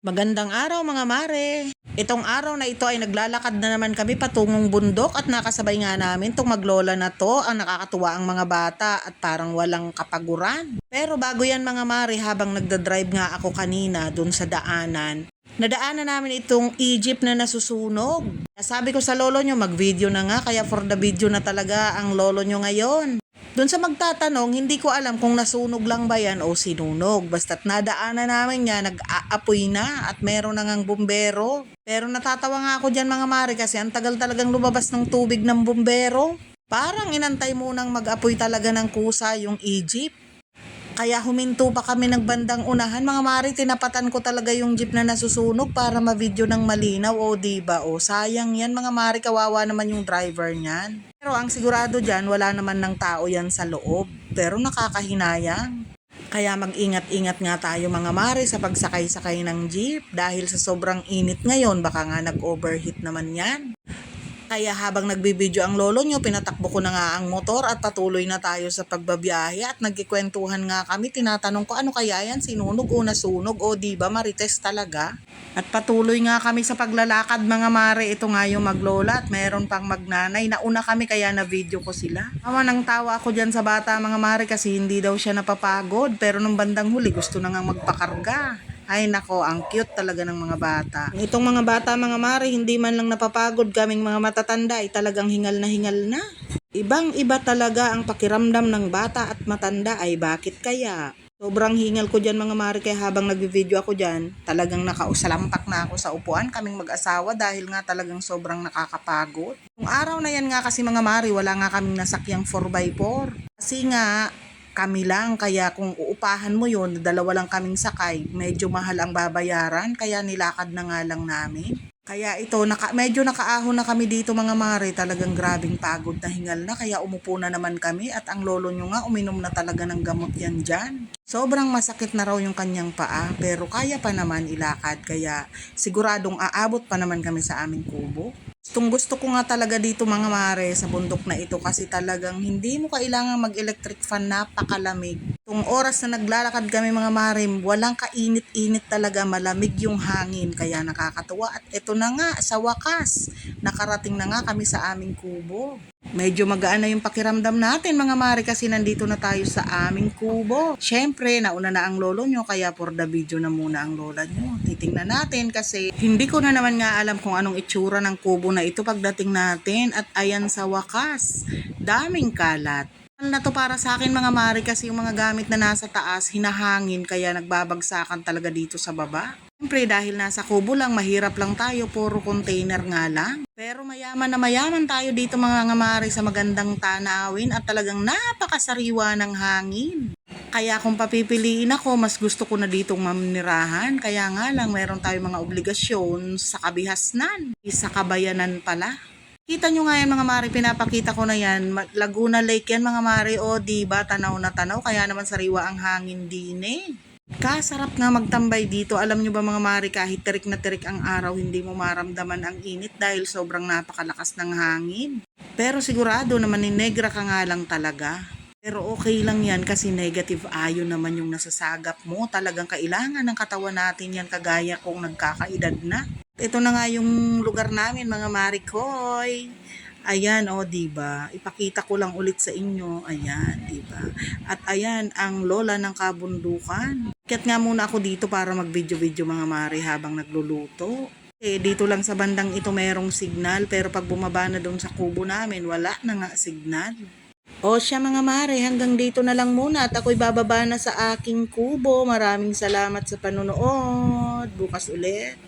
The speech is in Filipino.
Magandang araw mga mare. Itong araw na ito ay naglalakad na naman kami patungong bundok at nakasabay nga namin tong maglola na to. Ang nakakatuwa ang mga bata at parang walang kapaguran. Pero bago yan mga mare, habang nagdadrive nga ako kanina dun sa daanan, nadaanan namin itong Egypt na nasusunog. Sabi ko sa lolo nyo, mag-video na nga, kaya for the video na talaga ang lolo nyo ngayon. Doon sa magtatanong, hindi ko alam kung nasunog lang ba yan o sinunog. Basta't nadaanan namin niya, nag-aapoy na at meron na ngang bumbero. Pero natatawa nga ako dyan mga mare kasi ang tagal talagang lumabas ng tubig ng bumbero. Parang inantay munang mag-apoy talaga ng kusa yung Egypt. Kaya huminto pa kami ng bandang unahan mga mare, tinapatan ko talaga yung jeep na nasusunog para ma-video ng malinaw o diba o sayang yan mga mare, kawawa naman yung driver niyan. Pero ang sigurado dyan, wala naman ng tao yan sa loob. Pero nakakahinayang. Kaya mag-ingat-ingat nga tayo mga mare sa pagsakay-sakay ng jeep. Dahil sa sobrang init ngayon, baka nga nag-overheat naman yan. Kaya habang nagbibideo ang lolo nyo, pinatakbo ko na nga ang motor at patuloy na tayo sa pagbabiyahe at nagkikwentuhan nga kami. Tinatanong ko ano kaya yan, sinunog o nasunog o diba marites talaga. At patuloy nga kami sa paglalakad mga mare. Ito nga yung maglola at mayroon pang magnanay. Nauna kami kaya na video ko sila. Tawa ng tawa ako dyan sa bata mga mare kasi hindi daw siya napapagod. Pero nung bandang huli gusto na nga magpakarga. Ay nako, ang cute talaga ng mga bata. Itong mga bata mga mare, hindi man lang napapagod, kaming mga matatanda ay talagang hingal na hingal na. Ibang iba talaga ang pakiramdam ng bata at matanda, ay bakit kaya? Sobrang hingal ko dyan mga mare, kaya habang nagvi-video ako dyan, talagang nakausalampak na ako sa upuan kaming mag-asawa dahil nga talagang sobrang nakakapagod. Kung araw na yan nga kasi mga mare, wala nga kaming nasakyang 4x4. Kasi nga, kami lang, kaya kung uupahan mo yun, dalawa lang kaming sakay, medyo mahal ang babayaran, kaya nilakad na nga lang namin. Kaya ito, medyo nakaahon na kami dito mga mare, talagang grabing pagod na hingal na, kaya umupo na naman kami at ang lolo nyo nga uminom na talaga ng gamot yan dyan. Sobrang masakit na raw yung kanyang paa, pero kaya pa naman ilakad, kaya siguradong aabot pa naman kami sa aming kubo. Gusto ko nga talaga dito mga mare sa bundok na ito kasi talagang hindi mo kailangan mag-electric fan, napakalamig. Itong oras na naglalakad kami mga mare, walang kainit-init talaga, malamig yung hangin kaya nakakatuwa. At ito na nga sa wakas, nakarating na nga kami sa aming kubo. Medyo magaan na yung pakiramdam natin mga mare kasi nandito na tayo sa aming kubo. Syempre, nauna na ang lolo nyo kaya for the video na muna ang lola nyo. Titingnan natin kasi hindi ko na naman nga alam kung anong itsura ng kubo na ito pagdating natin. At ayan sa wakas, daming kalat. Na to para sa akin mga mare kasi yung mga gamit na nasa taas hinahangin kaya nagbabagsakan talaga dito sa baba. Siyempre dahil nasa kubo lang, mahirap lang tayo, puro container nga lang. Pero mayaman na mayaman tayo dito mga mare sa magandang tanawin at talagang napakasariwa ng hangin. Kaya kung papipiliin ako, mas gusto ko na ditong maninirahan. Kaya nga lang meron tayong mga obligasyon sa kabihasnan, sa kabayanan pala. Kita nyo nga yan mga mare, pinapakita ko na yan. Laguna Lake yan mga mare, o diba tanaw na tanaw, kaya naman sariwa ang hangin din eh. Kasarap nga magtambay dito. Alam nyo ba mga mare, kahit tirik na tirik ang araw, hindi mo maramdaman ang init dahil sobrang napakalakas ng hangin. Pero sigurado naman ninegra ka nga lang talaga. Pero okay lang yan kasi negative ion naman yung nasasagap mo. Talagang kailangan ng katawan natin yan kagaya kung nagkakaedad na. Ito na nga yung lugar namin mga marikoy. Ayan o diba, ipakita ko lang ulit sa inyo, ayan diba. At ayan ang lola ng kabundukan. Kaya nga muna ako dito para mag-video-video mga mare habang nagluluto. Dito lang sa bandang ito merong signal, pero pag bumaba na doon sa kubo namin, wala na nga signal. O siya mga mare, hanggang dito na lang muna at ako'y bababa na sa aking kubo. Maraming salamat sa panonood. Bukas ulit.